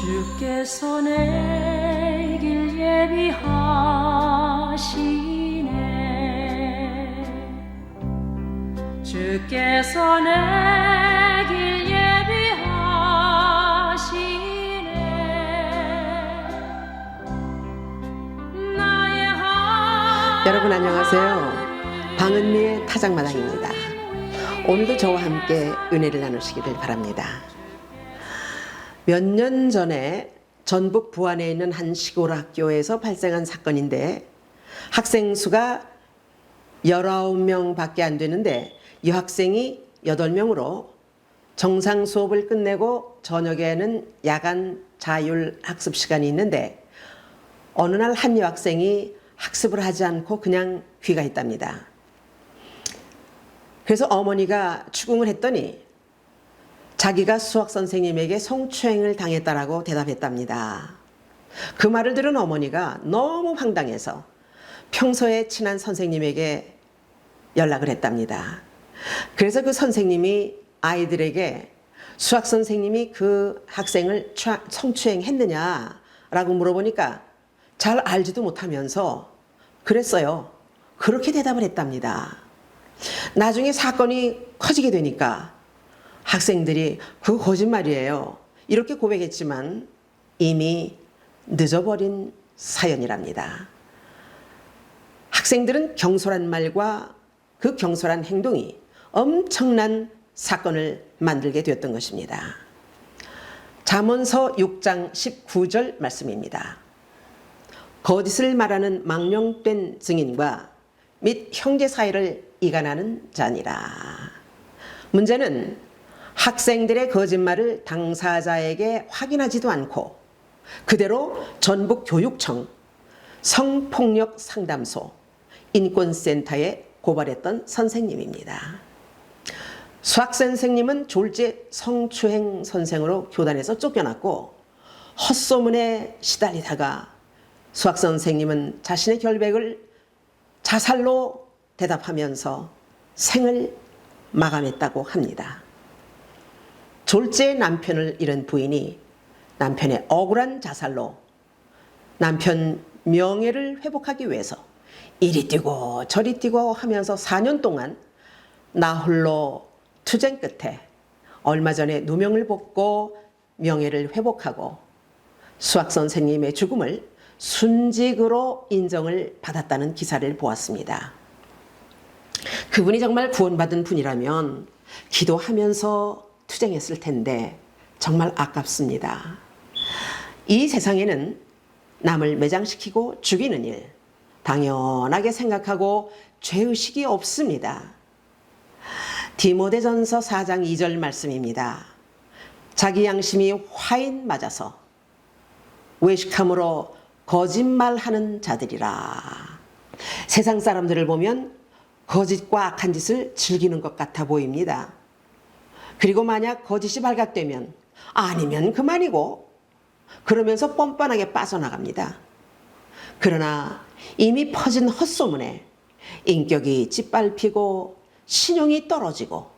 주께서 내 길 예비하시네. 주께서 내 길 예비하시네. 나의 여러분 안녕하세요. 방은미의 타작마당입니다. 오늘도 저와 함께 은혜를 나누시기를 바랍니다. 몇 년 전에 전북 부안에 있는 한 시골 학교에서 발생한 사건인데, 학생 수가 19명 밖에 안 되는데 이 학생이 8명으로 정상 수업을 끝내고 저녁에는 야간 자율 학습 시간이 있는데, 어느 날 한 여학생이 학습을 하지 않고 그냥 귀가했답니다. 그래서 어머니가 추궁을 했더니 자기가 수학 선생님에게 성추행을 당했다라고 대답했답니다. 그 말을 들은 어머니가 너무 황당해서 평소에 친한 선생님에게 연락을 했답니다. 그래서 그 선생님이 아이들에게 수학 선생님이 그 학생을 성추행했느냐라고 물어보니까 잘 알지도 못하면서 그랬어요. 그렇게 대답을 했답니다. 나중에 사건이 커지게 되니까 학생들이 그거 거짓말이에요, 이렇게 고백했지만 이미 늦어버린 사연이랍니다. 학생들은 경솔한 말과 그 경솔한 행동이 엄청난 사건을 만들게 되었던 것입니다. 잠언서 6장 19절 말씀입니다. 거짓을 말하는 망령된 증인과 및 형제 사이를 이간하는 자니라. 문제는 학생들의 거짓말을 당사자에게 확인하지도 않고 그대로 전북교육청, 성폭력 상담소, 인권센터에 고발했던 선생님입니다. 수학 선생님은 졸지에 성추행 선생으로 교단에서 쫓겨났고, 헛소문에 시달리다가 수학 선생님은 자신의 결백을 자살로 대답하면서 생을 마감했다고 합니다. 졸지에 남편을 잃은 부인이 남편의 억울한 자살로 남편 명예를 회복하기 위해서 이리 뛰고 저리 뛰고 하면서 4년 동안 나 홀로 투쟁 끝에 얼마 전에 누명을 벗고 명예를 회복하고 수학 선생님의 죽음을 순직으로 인정을 받았다는 기사를 보았습니다. 그분이 정말 구원받은 분이라면 기도하면서 투쟁했을 텐데 정말 아깝습니다. 이 세상에는 남을 매장시키고 죽이는 일 당연하게 생각하고 죄의식이 없습니다. 디모데전서 4장 2절 말씀입니다. 자기 양심이 화인 맞아서 외식함으로 거짓말하는 자들이라. 세상 사람들을 보면 거짓과 악한 짓을 즐기는 것 같아 보입니다. 그리고 만약 거짓이 발각되면 아니면 그만이고 그러면서 뻔뻔하게 빠져나갑니다. 그러나 이미 퍼진 헛소문에 인격이 짓밟히고 신용이 떨어지고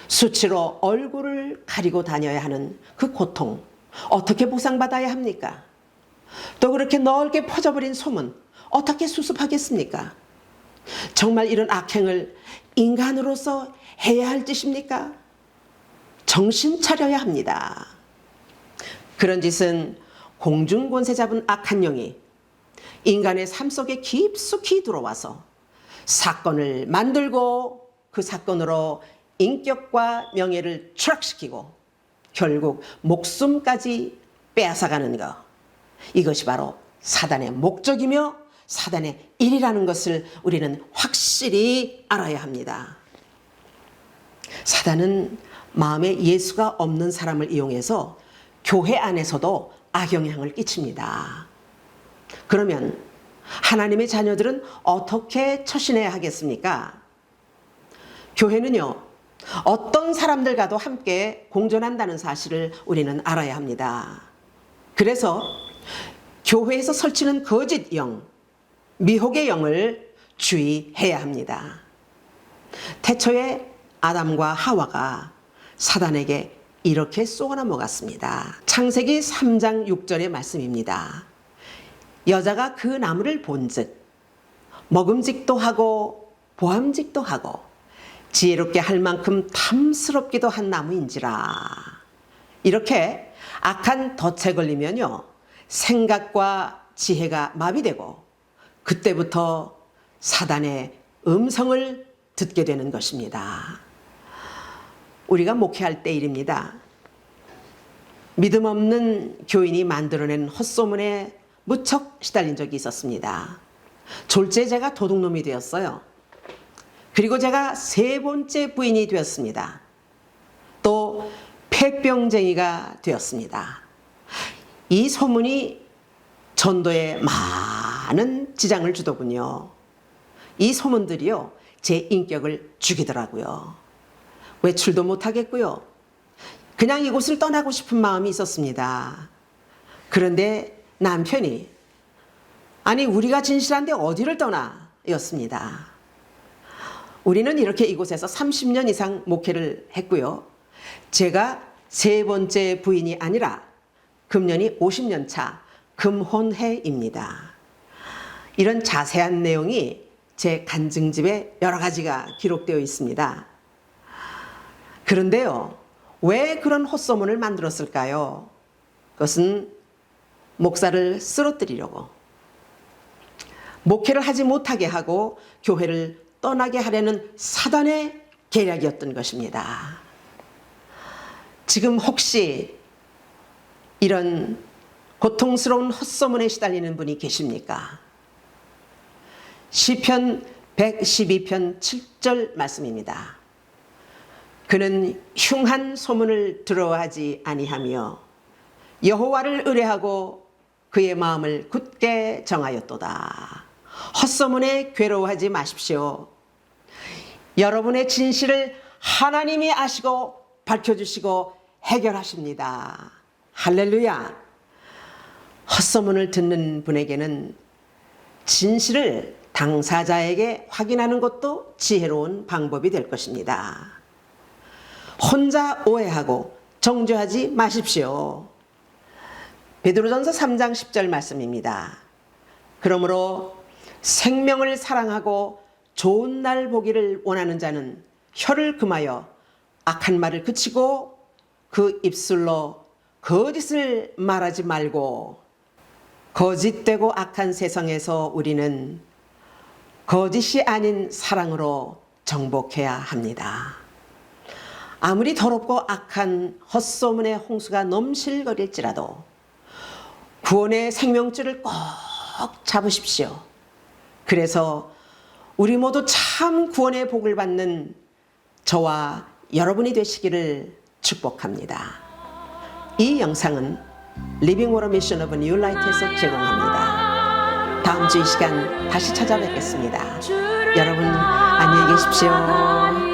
수치로 얼굴을 가리고 다녀야 하는 그 고통, 어떻게 보상받아야 합니까? 또 그렇게 넓게 퍼져버린 소문 어떻게 수습하겠습니까? 정말 이런 악행을 인간으로서 해야 할 짓입니까? 정신 차려야 합니다. 그런 짓은 공중권세 잡은 악한 영이 인간의 삶 속에 깊숙이 들어와서 사건을 만들고 그 사건으로 인격과 명예를 추락시키고 결국 목숨까지 빼앗아가는 것, 이것이 바로 사단의 목적이며 사단의 일이라는 것을 우리는 확실히 알아야 합니다. 사단은 마음에 예수가 없는 사람을 이용해서 교회 안에서도 악영향을 끼칩니다. 그러면 하나님의 자녀들은 어떻게 처신해야 하겠습니까? 교회는요, 어떤 사람들과도 함께 공존한다는 사실을 우리는 알아야 합니다. 그래서 교회에서 설치는 거짓 영, 미혹의 영을 주의해야 합니다. 태초에 아담과 하와가 사단에게 이렇게 쏘아 넘어갔습니다. 창세기 3장 6절의 말씀입니다. 여자가 그 나무를 본즉 먹음직도 하고 보암직도 하고 지혜롭게 할 만큼 탐스럽기도 한 나무인지라. 이렇게 악한 덫에 걸리면요, 생각과 지혜가 마비되고 그때부터 사단의 음성을 듣게 되는 것입니다. 우리가 목회할 때 일입니다. 믿음 없는 교인이 만들어낸 헛소문에 무척 시달린 적이 있었습니다. 졸지에 제가 도둑놈이 되었어요. 그리고 제가 3번째 부인이 되었습니다. 또 폐병쟁이가 되었습니다. 이 소문이 전도에 많은 지장을 주더군요. 이 소문들이요, 제 인격을 죽이더라고요. 외출도 못하겠고요. 그냥 이곳을 떠나고 싶은 마음이 있었습니다. 그런데 남편이 아니 우리가 진실한데 어디를 떠나? 였습니다. 우리는 이렇게 이곳에서 30년 이상 목회를 했고요. 제가 3번째 부인이 아니라 금년이 50년 차 금혼해입니다. 이런 자세한 내용이 제 간증집에 여러 가지가 기록되어 있습니다. 그런데요, 왜 그런 헛소문을 만들었을까요? 그것은 목사를 쓰러뜨리려고, 목회를 하지 못하게 하고 교회를 떠나게 하려는 사단의 계략이었던 것입니다. 지금 혹시 이런 고통스러운 헛소문에 시달리는 분이 계십니까? 시편 112편 7절 말씀입니다. 그는 흉한 소문을 들어하지 아니하며 여호와를 의뢰하고 그의 마음을 굳게 정하였도다. 헛소문에 괴로워하지 마십시오. 여러분의 진실을 하나님이 아시고 밝혀주시고 해결하십니다. 할렐루야. 헛소문을 듣는 분에게는 진실을 당사자에게 확인하는 것도 지혜로운 방법이 될 것입니다. 혼자 오해하고 정죄하지 마십시오. 베드로전서 3장 10절 말씀입니다. 그러므로 생명을 사랑하고 좋은 날 보기를 원하는 자는 혀를 금하여 악한 말을 그치고 그 입술로 거짓을 말하지 말고. 거짓되고 악한 세상에서 우리는 거짓이 아닌 사랑으로 정복해야 합니다. 아무리 더럽고 악한 헛소문의 홍수가 넘실거릴지라도 구원의 생명줄을 꼭 잡으십시오. 그래서 우리 모두 참 구원의 복을 받는 저와 여러분이 되시기를 축복합니다. 이 영상은 리빙 워터 미션 오브 뉴 라이트에서 제공합니다. 다음 주 이 시간 다시 찾아뵙겠습니다. 여러분 안녕히 계십시오.